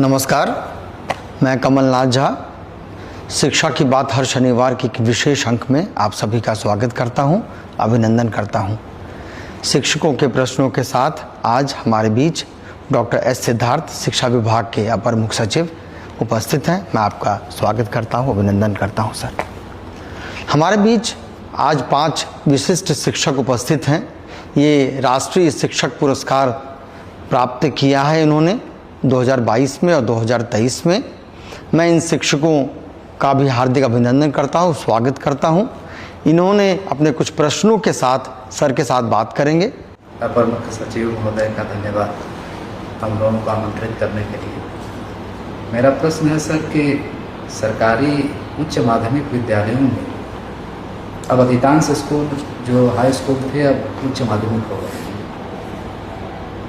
नमस्कार, मैं कमलनाथ झा शिक्षा की बात हर शनिवार की एक विशेष अंक में आप सभी का स्वागत करता हूं, अभिनंदन करता हूं। शिक्षकों के प्रश्नों के साथ आज हमारे बीच डॉक्टर एस सिद्धार्थ शिक्षा विभाग के अपर मुख्य सचिव उपस्थित हैं। मैं आपका स्वागत करता हूं, अभिनंदन करता हूं सर। हमारे बीच आज 5 विशिष्ट शिक्षक उपस्थित हैं। ये राष्ट्रीय शिक्षक पुरस्कार प्राप्त किया है इन्होंने 2022 में और 2023 में। मैं इन शिक्षकों का भी हार्दिक अभिनंदन करता हूं, स्वागत करता हूं। इन्होंने अपने कुछ प्रश्नों के साथ सर के साथ बात करेंगे। अपर मुख्य सचिव महोदय का धन्यवाद हम लोगों को आमंत्रित करने के लिए। मेरा प्रश्न है सर कि सरकारी उच्च माध्यमिक विद्यालयों में अब अधिकांश स्कूल जो हाई स्कूल थे अब उच्च माध्यमिक हो गए हैं।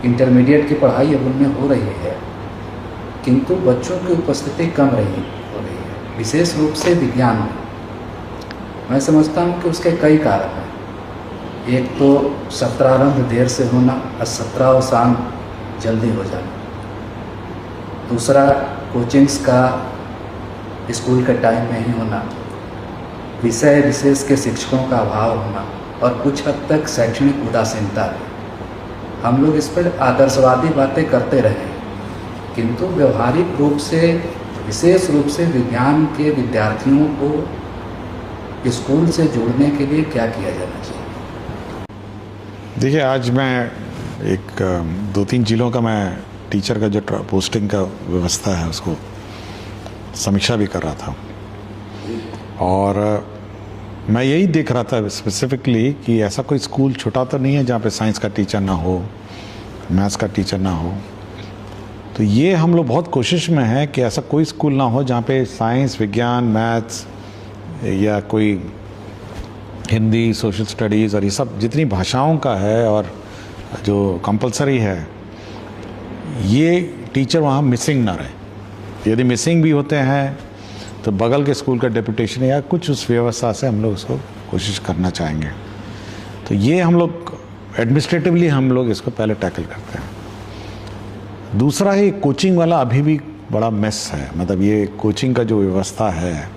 इंटरमीडिएट की पढ़ाई अब उनमें हो रही है, किंतु बच्चों की उपस्थिति कम हो रही है, विशेष रूप से विज्ञान में। मैं समझता हूँ कि उसके कई कारण हैं। एक तो सत्रारंभ देर से होना और सत्रावसान जल्दी हो जाना। दूसरा कोचिंग्स का स्कूल के टाइम में ही होना, विषय विशेष के शिक्षकों का अभाव होना और कुछ हद तक शैक्षणिक उदासीनता। हम लोग इस पर आदर्शवादी बातें करते रहे, किंतु व्यवहारिक रूप से विशेष रूप से विज्ञान के विद्यार्थियों को स्कूल से जोड़ने के लिए क्या किया जाना चाहिए? देखिए, आज मैं एक 2-3 जिलों का मैं टीचर का जो पोस्टिंग का व्यवस्था है उसको समीक्षा भी कर रहा था और मैं यही देख रहा था स्पेसिफिकली कि ऐसा कोई स्कूल छोटा तो नहीं है जहाँ पे साइंस का टीचर ना हो, मैथ्स का टीचर ना हो। तो ये हम लोग बहुत कोशिश में हैं कि ऐसा कोई स्कूल ना हो जहाँ पे साइंस, विज्ञान, मैथ्स या कोई हिंदी, सोशल स्टडीज़ और ये सब जितनी भाषाओं का है और जो कंपलसरी है, ये टीचर वहाँ मिसिंग ना रहे। यदि मिसिंग भी होते हैं तो बगल के स्कूल का डेपुटेशन या कुछ उस व्यवस्था से हम लोग उसको कोशिश करना चाहेंगे। तो ये हम लोग एडमिनिस्ट्रेटिवली हम लोग इसको पहले टैकल करते हैं। दूसरा है कोचिंग वाला अभी भी बड़ा मेस है। मतलब ये कोचिंग का जो व्यवस्था है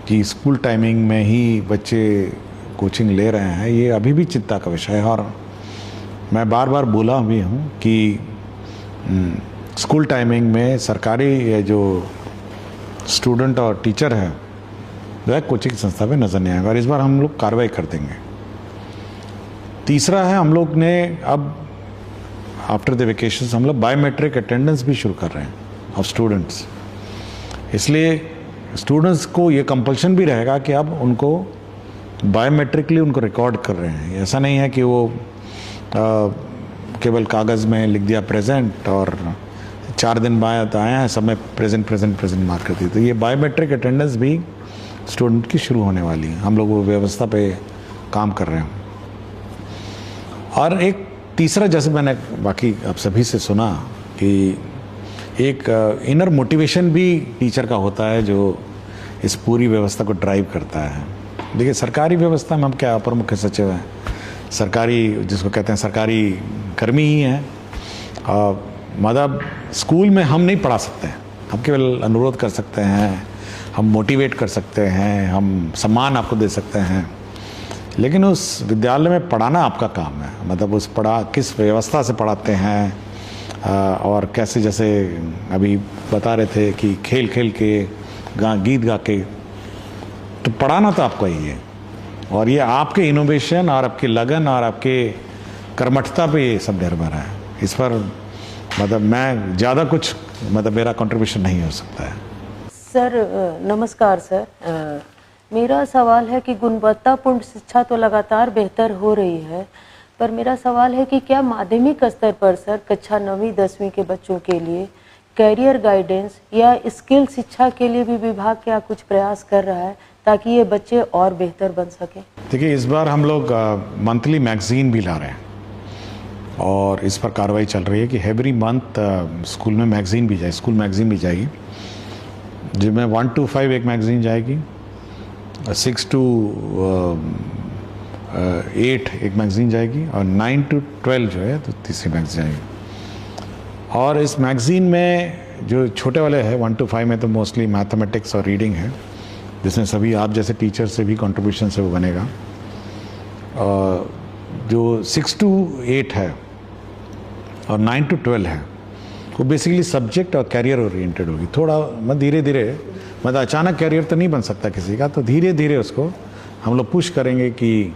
कि स्कूल टाइमिंग में ही बच्चे कोचिंग ले रहे हैं, ये अभी भी चिंता का विषय है। और मैं बार बार बोला भी हूँ कि स्कूल टाइमिंग में सरकारी जो स्टूडेंट और टीचर है वह कोचिंग संस्था में नज़र नहीं आएगा और इस बार हम लोग कार्रवाई कर देंगे। तीसरा है, हम लोग ने अब आफ्टर द वेकेशंस हम लोग बायोमेट्रिक अटेंडेंस भी शुरू कर रहे हैं ऑफ स्टूडेंट्स। इसलिए स्टूडेंट्स को ये कंपल्शन भी रहेगा कि अब उनको बायोमेट्रिकली उनको रिकॉर्ड कर रहे हैं। ऐसा नहीं है कि वो केवल कागज़ में लिख दिया प्रेजेंट और 4 दिन बाद आया है सब में प्रेजेंट मार्क कर दी। तो ये बायोमेट्रिक अटेंडेंस भी स्टूडेंट की शुरू होने वाली है। हम लोग वो व्यवस्था पे काम कर रहे हैं। और एक तीसरा, जैसे मैंने बाकी आप सभी से सुना कि एक इनर मोटिवेशन भी टीचर का होता है जो इस पूरी व्यवस्था को ड्राइव करता है। देखिए, सरकारी व्यवस्था में हम क्या अपर मुख्य सचिव हैं, सरकारी जिसको कहते हैं सरकारी कर्मी ही हैं। मतलब स्कूल में हम नहीं पढ़ा सकते हैं, हम केवल अनुरोध कर सकते हैं, हम मोटिवेट कर सकते हैं, हम सम्मान आपको दे सकते हैं, लेकिन उस विद्यालय में पढ़ाना आपका काम है। मतलब उस किस व्यवस्था से पढ़ाते हैं और कैसे, जैसे अभी बता रहे थे कि खेल खेल के गीत गा के, तो पढ़ाना तो आपका ही है। और ये आपके इनोवेशन और आपकी लगन और आपके कर्मठता पे ये सब निर्भर है। इस पर मतलब मैं ज़्यादा कुछ मेरा कंट्रीब्यूशन नहीं हो सकता है। सर नमस्कार सर, मेरा सवाल है कि गुणवत्तापूर्ण शिक्षा तो लगातार बेहतर हो रही है, पर मेरा सवाल है कि क्या माध्यमिक स्तर पर सर कक्षा 9वीं 10वीं के बच्चों के लिए कैरियर गाइडेंस या स्किल शिक्षा के लिए भी विभाग क्या कुछ प्रयास कर रहा है ताकि ये बच्चे और बेहतर बन सकें? देखिए, इस बार हम लोग मंथली मैगजीन भी ला रहे हैं और इस पर कार्रवाई चल रही है कि एवरी मंथ स्कूल में मैगजीन भी जाए, स्कूल मैगजीन भी जाएगी, जिसमें 1 to 5 एक मैगजीन जाएगी, 6 to 8 एक मैगजीन जाएगी और 9 to 12 जो है तो तीसरी मैगजीन जाएगी। और इस मैगज़ीन में जो छोटे वाले हैं 1 to 5 में तो मोस्टली मैथमेटिक्स और रीडिंग है, जिसमें सभी आप जैसे टीचर से भी कंट्रीब्यूशन से वो बनेगा। जो 6 to 8 है और 9 to 12 है वो बेसिकली सब्जेक्ट और कैरियर ओरिएंटेड होगी। थोड़ा मतलब धीरे धीरे, मतलब अचानक कैरियर तो नहीं बन सकता किसी का, तो धीरे धीरे उसको हम लोग पुश करेंगे कि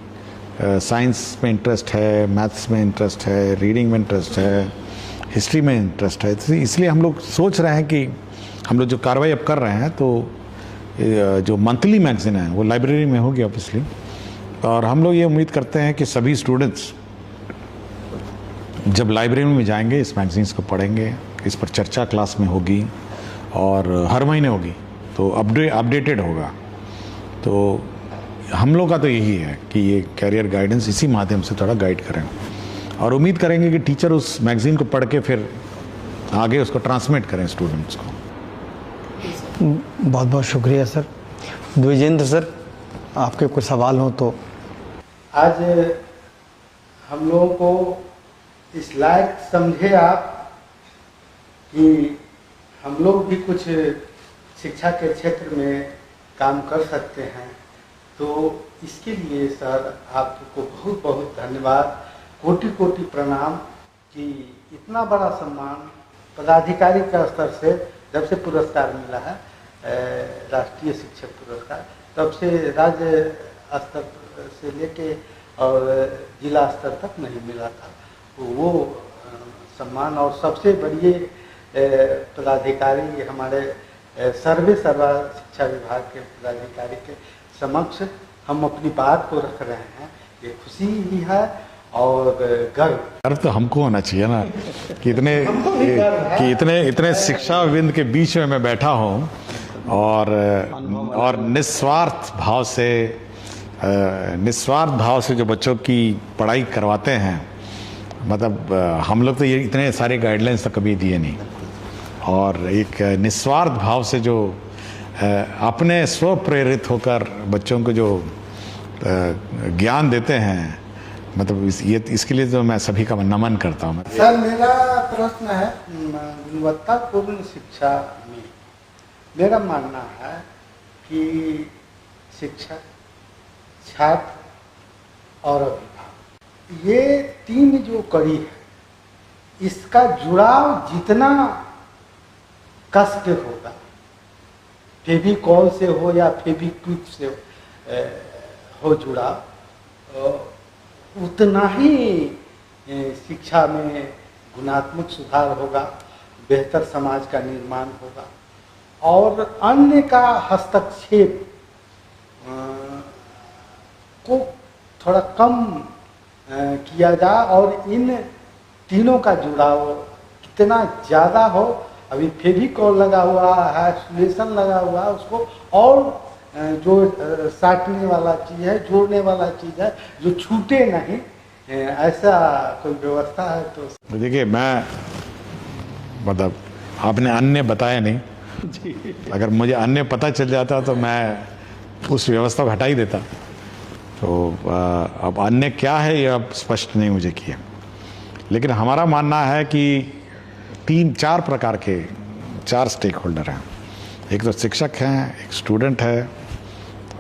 साइंस में इंटरेस्ट है, मैथ्स में इंटरेस्ट है, रीडिंग में इंटरेस्ट है, हिस्ट्री में इंटरेस्ट है। तो इसलिए हम लोग सोच रहे हैं कि हम लोग जो कार्रवाई अब कर रहे हैं तो जो मंथली मैगज़ीन है वो लाइब्रेरी में होगी ऑब्वियसली, और हम लोग ये उम्मीद करते हैं कि सभी स्टूडेंट्स जब लाइब्रेरी में जाएंगे इस मैगज़ीन्स को पढ़ेंगे, इस पर चर्चा क्लास में होगी और हर महीने होगी तो अपडेटेड होगा। तो हम लोग का तो यही है कि ये कैरियर गाइडेंस इसी माध्यम से थोड़ा गाइड करें, और उम्मीद करेंगे कि टीचर उस मैगज़ीन को पढ़ के फिर आगे उसको ट्रांसमिट करें स्टूडेंट्स को। बहुत बहुत शुक्रिया सर। द्विजेंद्र सर, आपके कुछ सवाल हो तो। आज हम लोगों को इस लायक समझे आप कि हम लोग भी कुछ शिक्षा के क्षेत्र में काम कर सकते हैं, तो इसके लिए सर आपको बहुत बहुत धन्यवाद, कोटि कोटि प्रणाम कि इतना बड़ा सम्मान पदाधिकारी का स्तर से जब से पुरस्कार मिला है, राष्ट्रीय शिक्षक पुरस्कार, तब से राज्य स्तर से लेके और जिला स्तर तक नहीं मिला था। तो वो सम्मान, और सबसे बड़ी पदाधिकारी हमारे सर्वा शिक्षा विभाग के पदाधिकारी के समक्ष हम अपनी बात को रख रहे हैं। ये खुशी ही है और गर्व तो हमको होना चाहिए ना कि इतने शिक्षाविद के बीच में मैं बैठा हूँ और निस्वार्थ भाव से जो बच्चों की पढ़ाई करवाते हैं, मतलब हम लोग तो ये इतने सारे गाइडलाइंस तो कभी दिए नहीं, और एक निस्वार्थ भाव से जो अपने स्व प्रेरित होकर बच्चों को जो ज्ञान देते हैं, मतलब इसके लिए तो मैं सभी का नमन करता हूँ। सर मेरा प्रश्न है, गुणवत्तापूर्ण शिक्षा में मेरा मानना है कि शिक्षक, छात्र और अभिभावक, ये तीन जो कड़ी है, इसका जुड़ाव जितना कस के होगा, फेविकॉल से हो या फेविक्विक से हो जुड़ाव, उतना ही शिक्षा में गुणात्मक सुधार होगा, बेहतर समाज का निर्माण होगा, और अन्य का हस्तक्षेप को थोड़ा कम किया जाए, और इन तीनों का जुड़ाव कितना ज़्यादा हो। अभी फेविकॉल लगा हुआ है, सोल्यूशन लगा हुआ है, उसको और जो साटने वाला चीज़ है, जोड़ने वाला चीज़ है, जो छूटे नहीं, ऐसा कोई व्यवस्था है तो। देखिए, मैं मतलब आपने अन्य बताया नहीं, अगर मुझे अन्य पता चल जाता तो मैं उस व्यवस्था को हटा ही देता। तो अब अन्य क्या है ये अब स्पष्ट नहीं मुझे किया, लेकिन हमारा मानना है कि 3-4 प्रकार के 4 स्टेक होल्डर हैं। एक तो शिक्षक हैं, एक स्टूडेंट है,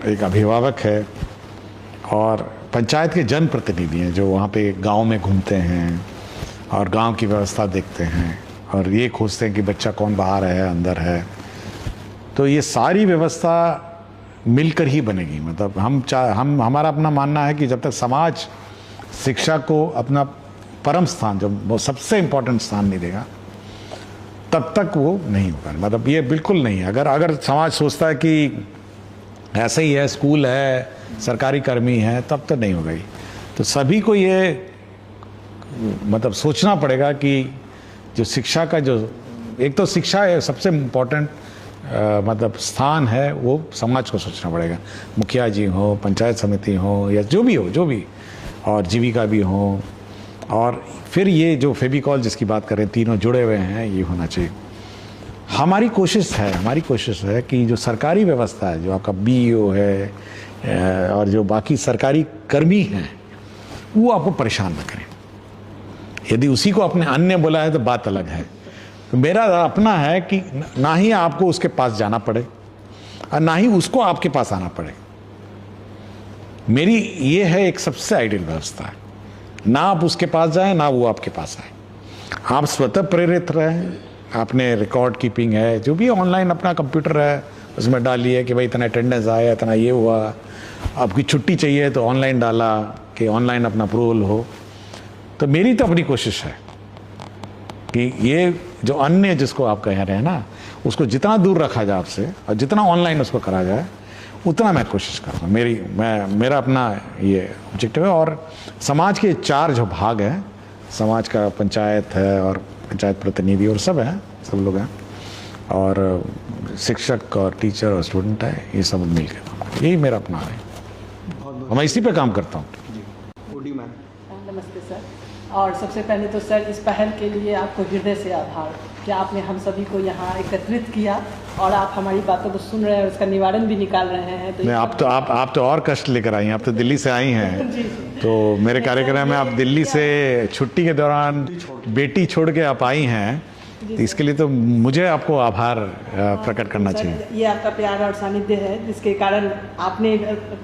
एक अभिभावक है, और पंचायत के जनप्रतिनिधि हैं जो वहाँ पे गांव में घूमते हैं और गांव की व्यवस्था देखते हैं और ये खोजते हैं कि बच्चा कौन बाहर है अंदर है। तो ये सारी व्यवस्था मिलकर ही बनेगी। मतलब हमारा अपना मानना है कि जब तक समाज शिक्षा को अपना परम स्थान, जो वो सबसे इम्पोर्टेंट स्थान नहीं देगा, तब तक वो नहीं होगा। मतलब ये बिल्कुल नहीं है। अगर समाज सोचता है कि ऐसे ही है, स्कूल है, सरकारी कर्मी है, तब तो नहीं होगा ही। तो सभी को ये मतलब सोचना पड़ेगा कि जो शिक्षा का जो एक तो शिक्षा है सबसे इम्पोर्टेंट मतलब स्थान है, वो समाज को सोचना पड़ेगा। मुखिया जी हो, पंचायत समिति हो, या जो भी, और जीविका भी हो, और फिर ये जो फेविकॉल जिसकी बात करें, तीनों जुड़े हुए हैं, ये होना चाहिए। हमारी कोशिश है कि जो सरकारी व्यवस्था है, जो आपका BEO है और जो बाकी सरकारी कर्मी हैं, वो आपको परेशान न करें। यदि उसी को अपने अन्य बोला है तो बात अलग है, मेरा अपना है कि ना ही आपको उसके पास जाना पड़े और ना ही उसको आपके पास आना पड़े। मेरी ये है एक सबसे आइडियल व्यवस्था है, ना आप उसके पास जाएं ना वो आपके पास आए। आप स्वतः प्रेरित रहें, आपने रिकॉर्ड कीपिंग है, जो भी ऑनलाइन अपना कंप्यूटर है उसमें डालिए कि भाई इतना अटेंडेंस आया, इतना ये हुआ। आपकी छुट्टी चाहिए तो ऑनलाइन डाला कि ऑनलाइन अपना अप्रूवल हो। तो मेरी तो अपनी कोशिश है कि ये जो अन्य जिसको आप कह रहे हैं ना, उसको जितना दूर रखा जाए आपसे और जितना ऑनलाइन उसको करा जाए उतना मैं कोशिश कर रहा हूँ। मेरा अपना ये ऑब्जेक्टिव है। और समाज के 4 जो भाग हैं, समाज का पंचायत है और पंचायत प्रतिनिधि और सब हैं, सब लोग हैं, और शिक्षक और टीचर और स्टूडेंट है, ये सब मिल के यही मेरा अपना है। मैं इसी पे काम करता हूँ। नमस्ते सर। और सबसे पहले तो सर इस पहल के लिए आपको हृदय से आभार कि आपने हम सभी को यहाँ एकत्रित किया और आप हमारी बातों को सुन रहे हैं और उसका निवारण भी निकाल रहे हैं। तो नहीं, आप तो और कष्ट लेकर आई हैं। आप तो दिल्ली से आई हैं। तो मेरे कार्यक्रम में आप दिल्ली से छुट्टी के दौरान बेटी छोड़ के आप आई हैं, तो इसके लिए तो मुझे आपको आभार प्रकट करना चाहिए। ये आपका प्यार और सानिध्य है जिसके कारण आपने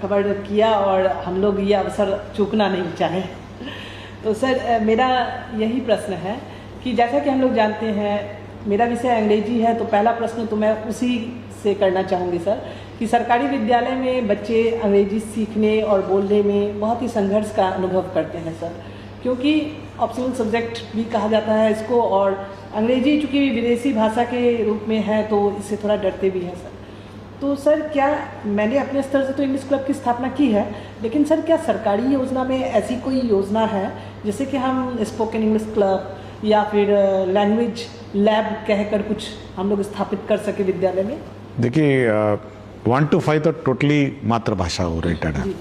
खबर किया और हम लोग ये अवसर चूकना नहीं चाहे। तो सर मेरा यही प्रश्न है कि जैसा कि हम लोग जानते हैं मेरा विषय अंग्रेजी है, तो पहला प्रश्न तो मैं उसी से करना चाहूँगी सर कि सरकारी विद्यालय में बच्चे अंग्रेजी सीखने और बोलने में बहुत ही संघर्ष का अनुभव करते हैं सर, क्योंकि ऑप्शनल सब्जेक्ट भी कहा जाता है इसको, और अंग्रेजी चूँकि विदेशी भाषा के रूप में है तो इससे थोड़ा डरते भी हैं सर। तो सर क्या मैंने अपने स्तर से तो इंग्लिश क्लब की स्थापना की है, लेकिन सर क्या सरकारी योजना में ऐसी कोई योजना है जैसे कि हम स्पोकन इंग्लिश क्लब या फिर लैंग्वेज लैब कहकर कुछ हम लोग स्थापित कर सके विद्यालय में? देखिए 1 to 5 तो टोटली मातृभाषा ओरिएंटेड है।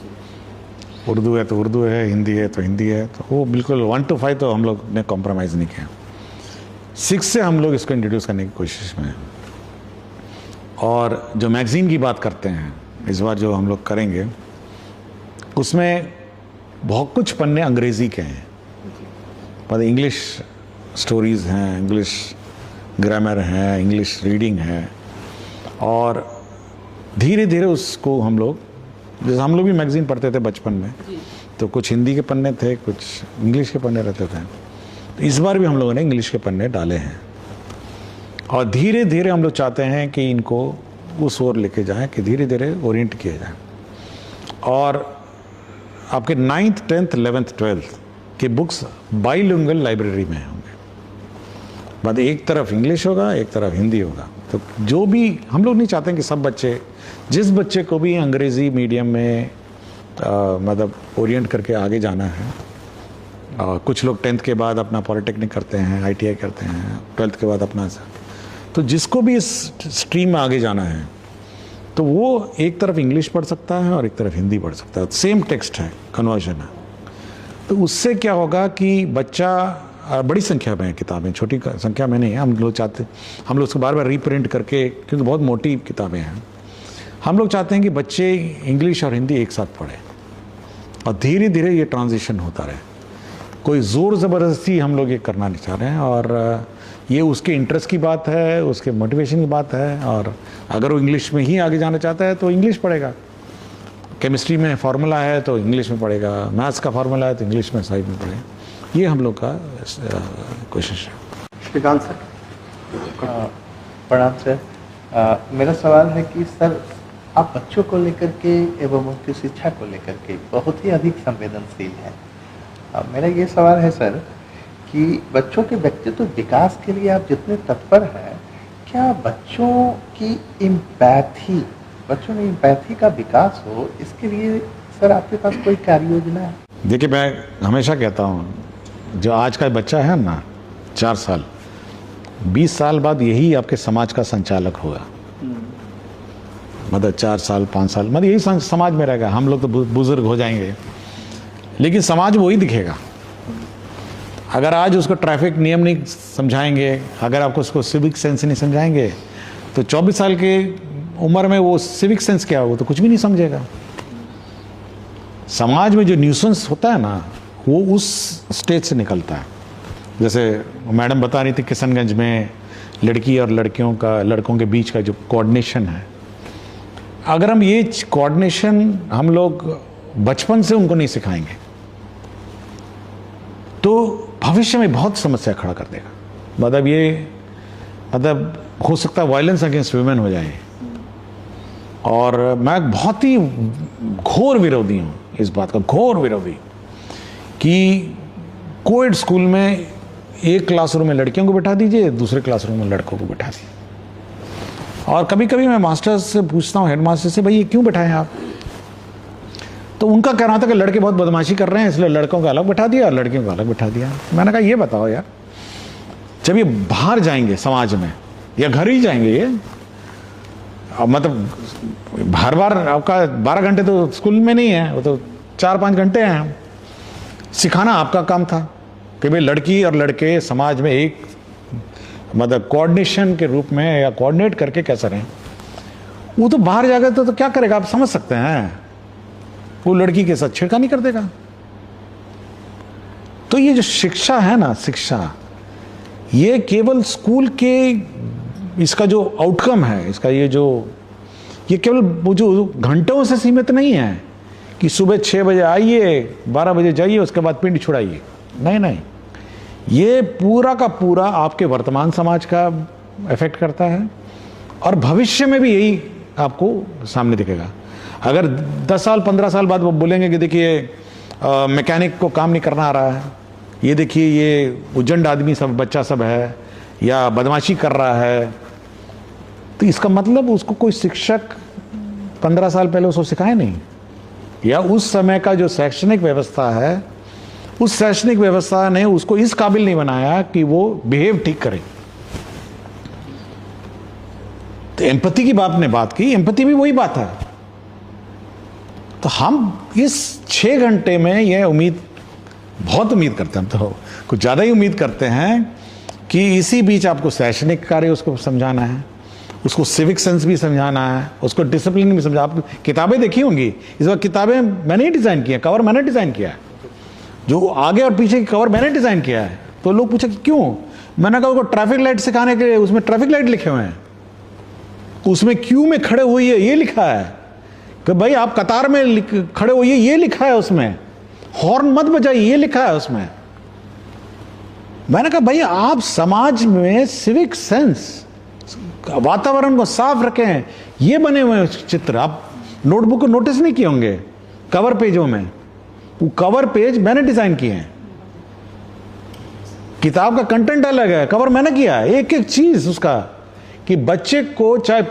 उर्दू है तो उर्दू है, हिंदी है तो हिंदी है, तो वो बिल्कुल 1 to 5 तो हम लोग ने कॉम्प्रोमाइज़ नहीं किया। 6 से हम लोग इसको इंट्रोड्यूस करने की कोशिश में हैं। और जो मैगज़ीन की बात करते हैं इस बार जो हम लोग करेंगे, उसमें बहुत कुछ पन्ने अंग्रेज़ी के हैं, मतलब इंग्लिश स्टोरीज़ हैं, इंग्लिश ग्रामर है, इंग्लिश रीडिंग है। और धीरे धीरे उसको हम लोग, जैसे हम लोग भी मैगज़ीन पढ़ते थे बचपन में, तो कुछ हिंदी के पन्ने थे, कुछ इंग्लिश के पन्ने रहते थे। तो इस बार भी हम लोगों ने इंग्लिश के पन्ने डाले हैं और धीरे धीरे हम लोग चाहते हैं कि इनको उस ओर लेके जाएं कि धीरे धीरे ओरिएंट किए जाएं। और आपके 9th 10th 11th 12th के बुक्स बाइलिंगुअल लाइब्रेरी में होंगे, मतलब एक तरफ इंग्लिश होगा एक तरफ हिंदी होगा। तो जो भी हम लोग नहीं चाहते हैं कि सब बच्चे, जिस बच्चे को भी अंग्रेज़ी मीडियम में मतलब ओरिएंट करके आगे जाना है, कुछ लोग 10th के बाद अपना पॉलिटेक्निक करते हैं, ITI करते हैं, 12th के बाद अपना, तो जिसको भी इस स्ट्रीम में आगे जाना है तो वो एक तरफ इंग्लिश पढ़ सकता है और एक तरफ हिंदी पढ़ सकता है। सेम टेक्स्ट है, कन्वर्जन है। तो उससे क्या होगा कि बच्चा, बड़ी संख्या में किताबें, छोटी संख्या में नहीं है, हम लोग चाहते, हम लोग उसको बार बार रीप्रिंट करके, क्योंकि बहुत मोटी किताबें हैं, हम लोग चाहते हैं कि बच्चे इंग्लिश और हिंदी एक साथ पढ़ें और धीरे धीरे ये ट्रांजिशन होता रहे। कोई ज़ोर ज़बरदस्ती हम लोग ये करना नहीं चाह रहे हैं, और ये उसके इंटरेस्ट की बात है, उसके मोटिवेशन की बात है। और अगर वो इंग्लिश में ही आगे जाना चाहता है तो इंग्लिश पढ़ेगा, केमिस्ट्री में फार्मूला है तो इंग्लिश में पढ़ेगा, मैथ्स का फार्मूला है तो इंग्लिश में साइड में पढ़ेगा। ये हम लोग का कोशिश है। श्रीकांत सर। प्रणाम सर। मेरा सवाल है कि सर आप बच्चों को लेकर के एवं उनकी शिक्षा को लेकर के बहुत ही अधिक संवेदनशील हैं। मेरा ये सवाल है सर कि बच्चों के व्यक्तित्व विकास के लिए आप जितने तत्पर हैं, क्या बच्चों की इम्पैथी, बच्चों में इम्पैथी का विकास हो, इसके लिए सर आपके पास कोई कार्य योजना है? देखिए, मैं हमेशा कहता हूँ, जो आज का बच्चा है ना 4 साल, 20 साल बाद यही आपके समाज का संचालक होगा। मतलब 4 साल 5 साल मतलब यही समाज में रहेगा। हम लोग तो बुजुर्ग हो जाएंगे, लेकिन समाज वही दिखेगा। अगर आज उसको ट्रैफिक नियम नहीं समझाएंगे, अगर आपको उसको सिविक सेंस नहीं समझाएंगे, तो 24 साल के उम्र में वो सिविक सेंस क्या हो, तो कुछ भी नहीं समझेगा। समाज में जो न्यूसेंस होता है ना, वो उस स्टेज से निकलता है। जैसे मैडम बता रही थी किशनगंज में लड़की और लड़कों के बीच का जो कोऑर्डिनेशन है, अगर हम ये कोऑर्डिनेशन हम लोग बचपन से उनको नहीं सिखाएंगे तो भविष्य में बहुत समस्या खड़ा कर देगा। मतलब हो सकता है वायलेंस अगेंस्ट वुमेन हो जाए। और मैं बहुत ही घोर विरोधी हूँ इस बात का, घोर विरोधी, कि कोएड स्कूल में एक क्लासरूम में लड़कियों को बैठा दीजिए, दूसरे क्लासरूम में लड़कों को बैठा दीजिए। और कभी कभी मैं मास्टर्स से पूछता हूँ, हेडमास्टर से, भाई ये क्यों बैठाएं आप? तो उनका कहना था कि लड़के बहुत बदमाशी कर रहे हैं इसलिए लड़कों को अलग बैठा दिया और लड़कियों को अलग बैठा दिया। मैंने कहा ये बताओ यार, जब ये बाहर जाएंगे समाज में या घर ही जाएंगे ये, मतलब हर बार आपका 12 घंटे तो स्कूल में नहीं है, वो तो 4-5 घंटे हैं। सिखाना आपका काम था कि भाई लड़की और लड़के समाज में एक मतलब कोऑर्डिनेशन के रूप में या कोऑर्डिनेट करके कैसे रहें। वो तो बाहर जाकर तो क्या करेगा आप समझ सकते हैं, वो लड़की के साथ छेड़खानी कर देगा। तो ये जो शिक्षा है ना, शिक्षा, ये केवल स्कूल के इसका जो आउटकम है, इसका ये केवल वो जो घंटों से सीमित नहीं है कि सुबह 6 बजे आइए 12 बजे जाइए उसके बाद पिंड छुड़ाइए। नहीं, ये पूरा का पूरा आपके वर्तमान समाज का इफेक्ट करता है और भविष्य में भी यही आपको सामने दिखेगा। अगर 10 साल 15 साल बाद वो बोलेंगे कि देखिए मैकेनिक को काम नहीं करना आ रहा है, ये देखिए ये उजंड आदमी सब बच्चा सब है या बदमाशी कर रहा है, तो इसका मतलब उसको कोई शिक्षक 15 साल पहले उसको सिखाए नहीं, या उस समय का जो शैक्षणिक व्यवस्था है उस शैक्षणिक व्यवस्था ने उसको इस काबिल नहीं बनाया कि वो बिहेव ठीक करे। तो एम्पैथी की आपने बात की, एम्पैथी भी वही बात है। तो हम इस 6 घंटे में ये बहुत उम्मीद करते हैं, हम तो कुछ ज़्यादा ही उम्मीद करते हैं कि इसी बीच आपको शैक्षणिक कार्य उसको समझाना है, उसको सिविक सेंस भी समझाना है, उसको डिसिप्लिन भी समझा। आप किताबें देखी होंगी, इस बार किताबें मैंने ही डिज़ाइन किया, कवर मैंने डिज़ाइन किया है, जो आगे और पीछे की कवर मैंने डिज़ाइन किया है। तो लोग पूछे क्यों, मैंने कहा उसको ट्रैफिक लाइट सिखाने के लिए उसमें ट्रैफिक लाइट लिखे हुए हैं, उसमें क्यू में खड़े हुई है ये लिखा है कि भाई आप कतार में खड़े होइए ये लिखा है, उसमें हॉर्न मत बजाइए ये लिखा है उसमें। मैंने कहा भाई आप समाज में सिविक सेंस, वातावरण को साफ रखें, ये बने हुए चित्र आप नोटबुक को नोटिस नहीं किए होंगे कवर पेजों में, वो कवर पेज मैंने डिजाइन किए हैं। किताब का कंटेंट अलग है, कवर मैंने किया है, एक एक चीज उसका, कि बच्चे को चाहे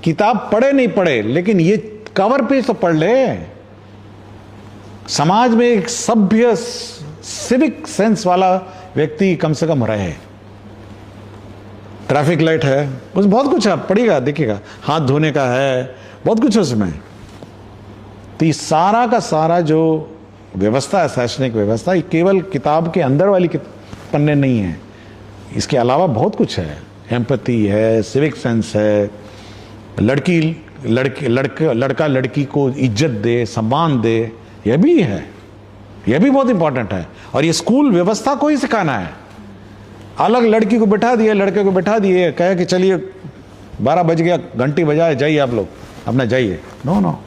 किताब पढ़े नहीं पढ़े लेकिन ये कवर पेज तो पढ़ ले। समाज में एक सभ्य सिविक सेंस वाला व्यक्ति कम से कम रहे। ट्रैफिक लाइट है, उसमें बहुत कुछ है, पढ़िएगा देखिएगा, हाथ धोने का है, बहुत कुछ है उसमें। तो ये सारा का सारा जो व्यवस्था है, शैक्षणिक व्यवस्था, ये केवल किताब के अंदर वाली पन्ने नहीं है, इसके अलावा बहुत कुछ है। एम्पैथी है, सिविक सेंस है, लड़का लड़की को इज्जत दे, सम्मान दे, यह भी है, यह भी बहुत इंपॉर्टेंट है। और ये स्कूल व्यवस्था को ही सिखाना है। अलग लड़की को बैठा दिए, लड़के को बैठा दिए, कहे कि चलिए 12 बज गया, घंटी बजाए, जाइए आप लोग अपना जाइए। नो,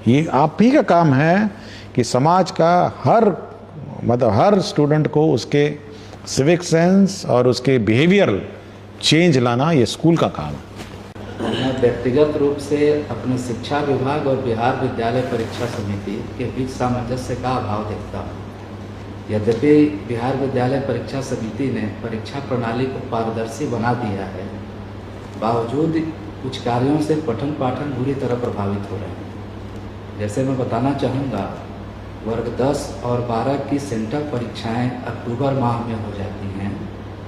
ये आप ही का काम है कि समाज का हर स्टूडेंट को उसके सिविक सेंस और उसके बिहेवियर चेंज लाना, ये स्कूल का काम है। मैं व्यक्तिगत रूप से अपने शिक्षा विभाग और बिहार विद्यालय परीक्षा समिति के बीच सामंजस्य का अभाव देखता हूँ। यद्यपि बिहार विद्यालय परीक्षा समिति ने परीक्षा प्रणाली को पारदर्शी बना दिया है, बावजूद कुछ कार्यों से पठन पाठन बुरी तरह प्रभावित हो रहे हैं। जैसे मैं बताना चाहूँगा, वर्ग 10 और 12 की सेंटर परीक्षाएं अक्टूबर माह में हो जाती हैं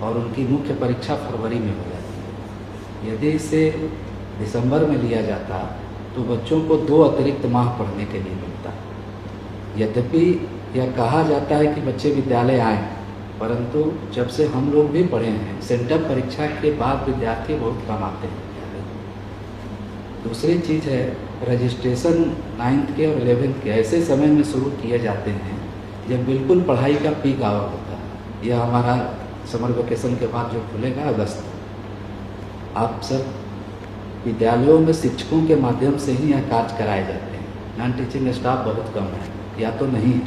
और उनकी मुख्य परीक्षा फरवरी में हो जाती है। यदि इसे दिसंबर में लिया जाता तो बच्चों को 2 अतिरिक्त माह पढ़ने के लिए मिलता। यद्यपि यह कहा जाता है कि बच्चे विद्यालय आएँ, परंतु जब से हम लोग भी पढ़े हैं, सेंटर परीक्षा के बाद विद्यार्थी बहुत कम आते हैं विद्यालय। दूसरी चीज़ है, रजिस्ट्रेशन 9th के और 11th के ऐसे समय में शुरू किए जाते हैं जब बिल्कुल पढ़ाई का पीक आवर होता है। यह हमारा समर वेकेशन के बाद जो खुलेगा अगस्त, आप सर विद्यालयों में शिक्षकों के माध्यम से ही यह कार्य कराए जाते हैं। नॉन टीचिंग स्टाफ बहुत कम है या तो नहीं है,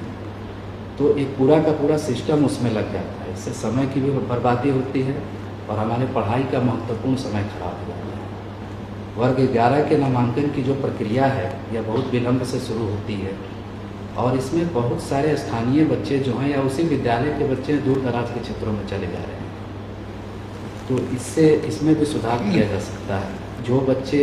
तो एक पूरा का पूरा सिस्टम उसमें लग जाता है। इससे समय की भी बर्बादी होती है और हमारे पढ़ाई का महत्वपूर्ण समय खराब हो जाता है। वर्ग 11 के नामांकन की जो प्रक्रिया है यह बहुत विलम्ब से शुरू होती है और इसमें बहुत सारे स्थानीय बच्चे जो हैं या उसी विद्यालय के बच्चे दूर दराज के क्षेत्रों में चले जा रहे हैं। तो इसमें भी सुधार किया जा सकता है। जो बच्चे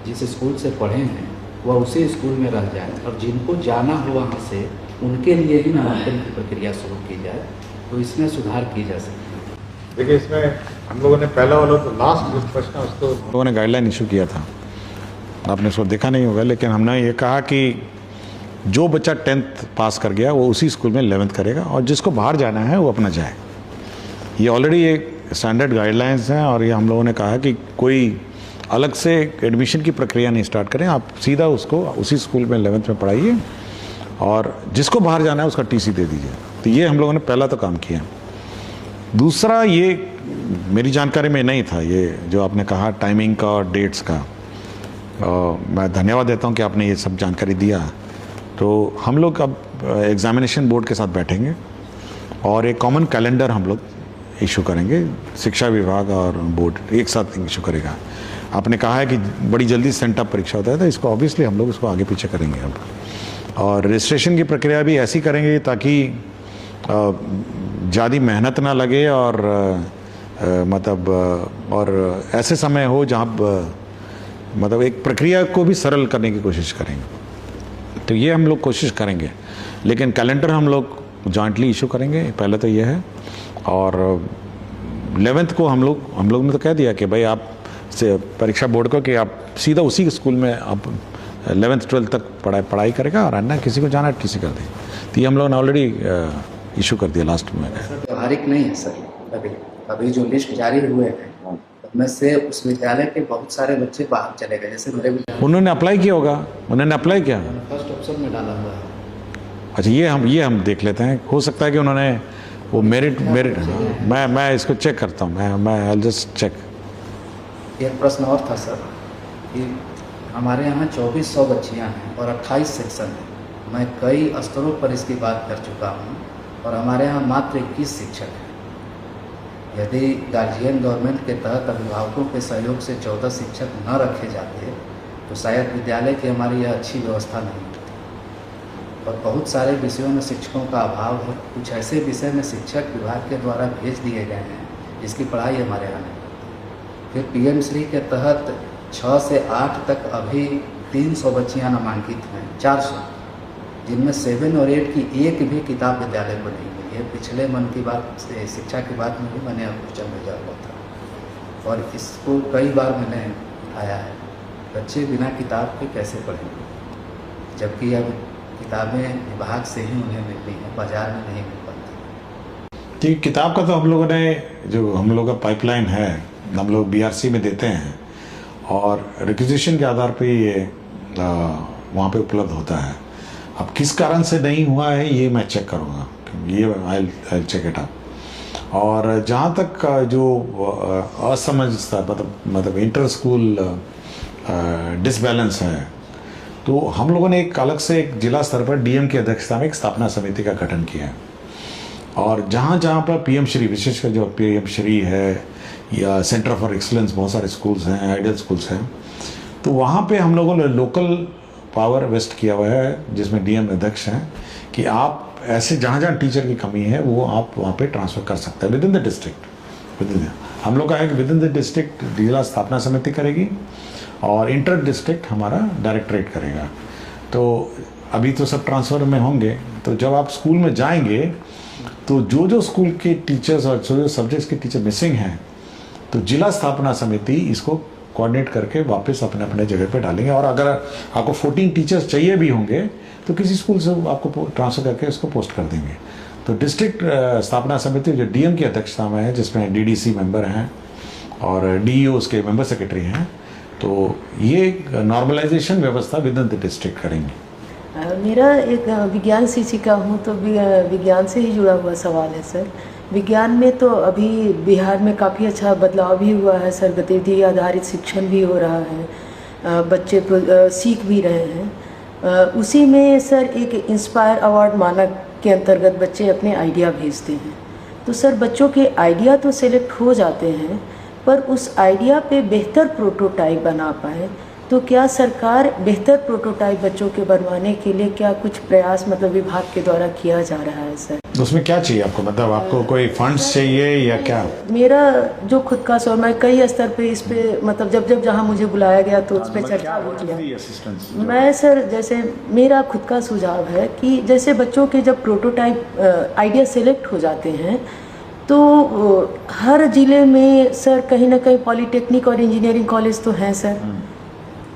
जिस स्कूल से पढ़े हैं वह उसी स्कूल में रह जाएं और जिनको जाना हो वहाँ से उनके लिए ही नामांकन की प्रक्रिया शुरू की जाए, तो इसमें सुधार की जा सकती है। देखिए, इसमें हम लोगों ने पहला वाला तो लास्ट जो प्रश्न है उसको हम लोगों ने गाइडलाइन इशू किया था, आपने उसको देखा नहीं होगा, लेकिन हमने ये कहा कि जो बच्चा 10th पास कर गया वो उसी स्कूल में 11th करेगा और जिसको बाहर जाना है वो अपना जाए। ये ऑलरेडी एक स्टैंडर्ड गाइडलाइंस हैं और ये हम लोगों ने कहा कि कोई अलग से एडमिशन की प्रक्रिया नहीं स्टार्ट करें, आप सीधा उसको उसी स्कूल में 11th में पढ़ाइए और जिसको बाहर जाना है उसका टीसी दे दीजिए। तो ये हम लोगों ने पहला तो काम किया। दूसरा, ये मेरी जानकारी में नहीं था, ये जो आपने कहा टाइमिंग का और डेट्स का, मैं धन्यवाद देता हूँ कि आपने ये सब जानकारी दिया। तो हम लोग अब एग्जामिनेशन बोर्ड के साथ बैठेंगे और एक कॉमन कैलेंडर हम लोग इशू करेंगे, शिक्षा विभाग और बोर्ड एक साथ इशू करेगा। आपने कहा है कि बड़ी जल्दी सेंटअप परीक्षा होता है, तो इसको ऑब्वियसली हम लोग इसको आगे पीछे करेंगे अब, और रजिस्ट्रेशन की प्रक्रिया भी ऐसी करेंगे ताकि ज़्यादा मेहनत ना लगे और और ऐसे समय हो जहाँ मतलब एक प्रक्रिया को भी सरल करने की कोशिश करेंगे। तो ये हम लोग कोशिश करेंगे, लेकिन कैलेंडर हम लोग जॉइंटली इशू करेंगे, पहले तो ये है। और 11th को हम लोग ने तो कह दिया कि भाई आप से परीक्षा बोर्ड को कि आप सीधा उसी स्कूल में आप 11th 12th तक पढ़ाई करेगा और अन्य किसी को जाना है किसी कर दे। तो ये हम लोगों ने ऑलरेडी इशू कर दिया लास्ट में। व्यवहारिक नहीं है सर, अभी जो लिस्ट जारी हुए हैं उनमें से उस विद्यालय के बहुत सारे बच्चे बाहर चले गए। जैसे मेरे उन्होंने अप्लाई किया होगा, उन्होंने अप्लाई किया फर्स्ट ऑप्शन में डाला हुआ है। अच्छा, ये हम देख लेते हैं, हो सकता है कि उन्होंने वो मेरिट मैं इसको चेक करता हूँ, मैं आई जस्ट चेक। एक प्रश्न और था सर कि हमारे यहाँ 2400 बच्चियाँ हैं और 28 सेक्शन हैं। मैं कई स्तरों पर इसकी बात कर चुका हूँ और हमारे यहाँ मात्र 21 शिक्षक हैं। यदि गार्जियन गवर्नमेंट के तहत अभिभावकों के सहयोग से 14 शिक्षक न रखे जाते तो शायद विद्यालय की हमारी यह अच्छी व्यवस्था नहीं होती। और बहुत सारे विषयों में शिक्षकों का अभाव है। कुछ ऐसे विषय में शिक्षक विभाग के द्वारा भेज दिए गए हैं जिसकी पढ़ाई हमारे यहाँ नहीं होती। फिर पीएम श्री के तहत 6 से 8 तक अभी 300 बच्चियाँ नामांकित हैं, 400, जिनमें 7 और 8 की एक भी किताब विद्यालय को नहीं मिली है। पिछले मन की बात से शिक्षा की बात में भी मैंने क्वेश्चन भेजा हुआ था और इसको कई बार मैंने उठाया है। बच्चे बिना किताब के कैसे पढ़ेंगे, जबकि अब किताबें विभाग से ही उन्हें मिलती हैं, बाजार में नहीं मिल पाती। ठीक, किताब का तो हम लोगों ने जो हम लोग का पाइपलाइन है हम लोग BRC में देते हैं और रिक्विजिशन के आधार पे ये वहाँ पे उपलब्ध होता है। अब किस कारण से नहीं हुआ है ये मैं चेक करूँगा, ये आई चेक इट अप। और जहाँ तक जो असमंजसता मतलब इंटर स्कूल डिसबैलेंस है, तो हम लोगों ने एक अलग से एक जिला स्तर पर DM की अध्यक्षता में एक स्थापना समिति का गठन किया है और जहाँ पर PM श्री, विशेषकर जो PM श्री है या सेंटर फॉर एक्सीलेंस, बहुत सारे स्कूल्स हैं, आइडियल स्कूल्स हैं, तो वहाँ पे हम लोगों ने लोकल पावर वेस्ट किया हुआ है जिसमें DM अध्यक्ष हैं कि आप ऐसे जहाँ टीचर की कमी है वो आप वहाँ पे ट्रांसफ़र कर सकते हैं विद इन द डिस्ट्रिक्ट। हम लोग का है कि विद इन द डिस्ट्रिक्ट जिला स्थापना समिति करेगी और इंटर डिस्ट्रिक्ट हमारा डायरेक्टरेट करेगा। तो अभी तो सब ट्रांसफ़र में होंगे, तो जब आप स्कूल में जाएंगे तो जो स्कूल के टीचर्स और जो सब्जेक्ट्स के टीचर मिसिंग हैं तो जिला स्थापना समिति इसको कोऑर्डिनेट करके वापस अपने अपने जगह पे डालेंगे। और अगर आपको 14 टीचर्स चाहिए भी होंगे तो किसी स्कूल से आपको ट्रांसफ़र करके इसको पोस्ट कर देंगे। तो डिस्ट्रिक्ट स्थापना समिति जो DM की अध्यक्षता में है, जिसमें DDC मेंबर हैं और DEO उसके मेंबर सेक्रेटरी हैं, तो ये नॉर्मलाइजेशन व्यवस्था विद इन द डिस्ट्रिक्ट करेंगे। मेरा एक विज्ञान शिक्षिका हूँ तो विज्ञान से ही जुड़ा हुआ सवाल है सर विज्ञान में तो अभी बिहार में काफ़ी अच्छा बदलाव भी हुआ है सर, गतिविधि आधारित शिक्षण भी हो रहा है, बच्चे सीख भी रहे हैं। उसी में सर एक इंस्पायर अवार्ड मानक के अंतर्गत बच्चे अपने आइडिया भेजते हैं। तो सर बच्चों के आइडिया तो सिलेक्ट हो जाते हैं, पर उस आइडिया पे बेहतर प्रोटोटाइप बना पाए तो क्या सरकार बेहतर प्रोटोटाइप बच्चों के बनवाने के लिए क्या कुछ प्रयास मतलब विभाग के द्वारा किया जा रहा है सर? उसमें क्या चाहिए आपको, मतलब आपको कोई फंड्स चाहिए या क्या? मेरा जो खुद का सोच, मैं कई स्तर पे इस पे मतलब जब जहाँ मुझे बुलाया गया तो उस पर चर्चा हो गया। मैं सर जैसे मेरा खुद का सुझाव है कि जैसे बच्चों के जब प्रोटोटाइप आइडिया सेलेक्ट हो जाते हैं तो हर जिले में सर कहीं ना कहीं पॉलिटेक्निक और इंजीनियरिंग कॉलेज तो हैं सर।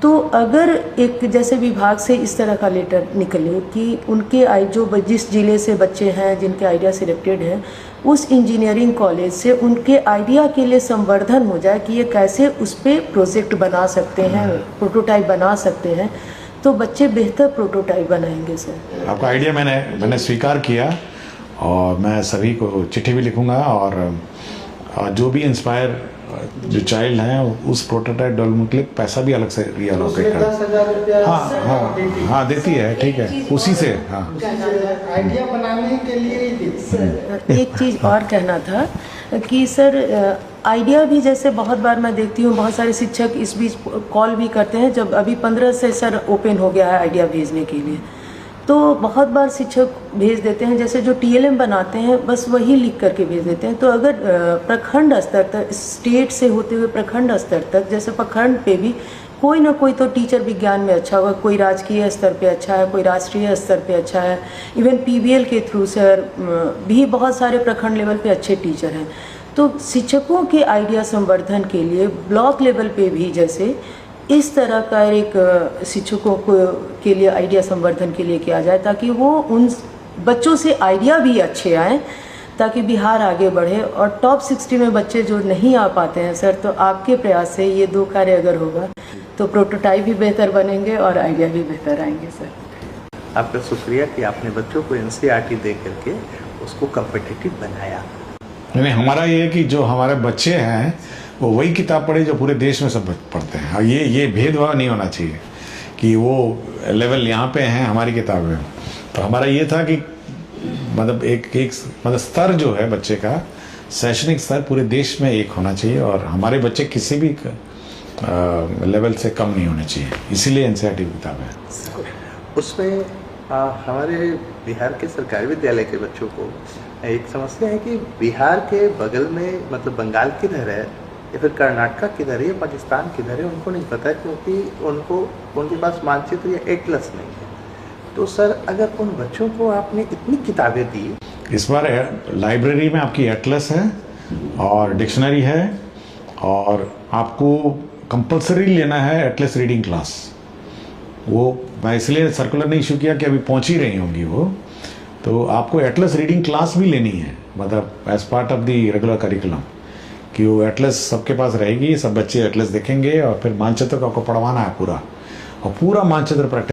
तो अगर एक जैसे विभाग से इस तरह का लेटर निकले कि उनके जिस जिले से बच्चे हैं जिनके आइडिया सिलेक्टेड हैं उस इंजीनियरिंग कॉलेज से उनके आइडिया के लिए संवर्धन हो जाए कि ये कैसे उस पर प्रोजेक्ट बना सकते हैं, प्रोटोटाइप बना सकते हैं, तो बच्चे बेहतर प्रोटोटाइप बनाएंगे सर। आपका आइडिया मैंने स्वीकार किया और मैं सभी को चिट्ठी भी लिखूंगा और जो भी इंस्पायर जो चाइल्ड हैं उस प्रोटोटाइप डेवलपमेंट के लिए पैसा भी अलग से रिएलोकेट कर 10,000 रुपया हाँ देती है, ठीक है, उसी से। हाँ, आइडिया बनाने के लिए ही देती है। एक चीज़ और कहना था कि सर आइडिया भी जैसे बहुत बार मैं देखती हूँ बहुत सारे शिक्षक इस बीच कॉल भी करते हैं, जब अभी 15 से सर ओपन हो गया है आइडिया भेजने के लिए, तो बहुत बार शिक्षक भेज देते हैं जैसे जो TLM बनाते हैं बस वही लिख करके भेज देते हैं। तो अगर प्रखंड स्तर तक, स्टेट से होते हुए प्रखंड स्तर तक, जैसे प्रखंड पे भी कोई ना कोई तो टीचर विज्ञान में अच्छा होगा, कोई राजकीय स्तर पे अच्छा है, कोई राष्ट्रीय स्तर पे अच्छा है, इवन PBL के थ्रू सर भी बहुत सारे प्रखंड लेवल पे अच्छे टीचर हैं। तो शिक्षकों के आइडिया संवर्धन के लिए ब्लॉक लेवल पे भी जैसे इस तरह का एक शिक्षकों के लिए आइडिया संवर्धन के लिए किया जाए ताकि वो उन बच्चों से आइडिया भी अच्छे आए ताकि बिहार आगे बढ़े। और टॉप 60 में बच्चे जो नहीं आ पाते हैं सर, तो आपके प्रयास से ये 2 कार्य अगर होगा तो प्रोटोटाइप भी बेहतर बनेंगे और आइडिया भी बेहतर आएंगे सर। आपका शुक्रिया कि आपने बच्चों को NCERT दे करके उसको कॉम्पिटिटिव बनाया। नहीं, हमारा ये है कि जो हमारे बच्चे हैं वो वही किताब पढ़े जो पूरे देश में सब पढ़ते हैं। और ये भेदभाव नहीं होना चाहिए कि वो लेवल यहाँ पे हैं हमारी किताबें। तो हमारा ये था कि मतलब एक मतलब स्तर जो है बच्चे का, शैक्षणिक स्तर पूरे देश में एक होना चाहिए और हमारे बच्चे किसी भी लेवल से कम नहीं होने चाहिए, इसीलिए NCERT की किताब है। उसमें हमारे बिहार के सरकारी विद्यालय के बच्चों को एक समस्या है कि बिहार के बगल में मतलब बंगाल किधर है या फिर कर्नाटका किधर है या पाकिस्तान किधर है उनको नहीं पता, क्योंकि उनके पास मानचित्र या एटलस नहीं है। तो सर अगर उन बच्चों को आपने इतनी किताबें दी, इस बार लाइब्रेरी में आपकी एटलस है और डिक्शनरी है और आपको कंपलसरी लेना है एटलस रीडिंग क्लास। वो मैं इसलिए सर्कुलर ने इशू किया कि अभी पहुंच ही रही होंगी वो, तो आपको एटलस रीडिंग क्लास भी लेनी है, मतलब as part of the regular curriculum, कि वो एटलस सबके पास रहेगी, सब बच्चे एटलस देखेंगे और फिर मानचित्र को आपको पढ़वाना है पूरा, और पूरा मानचित्र प्रैक्टिस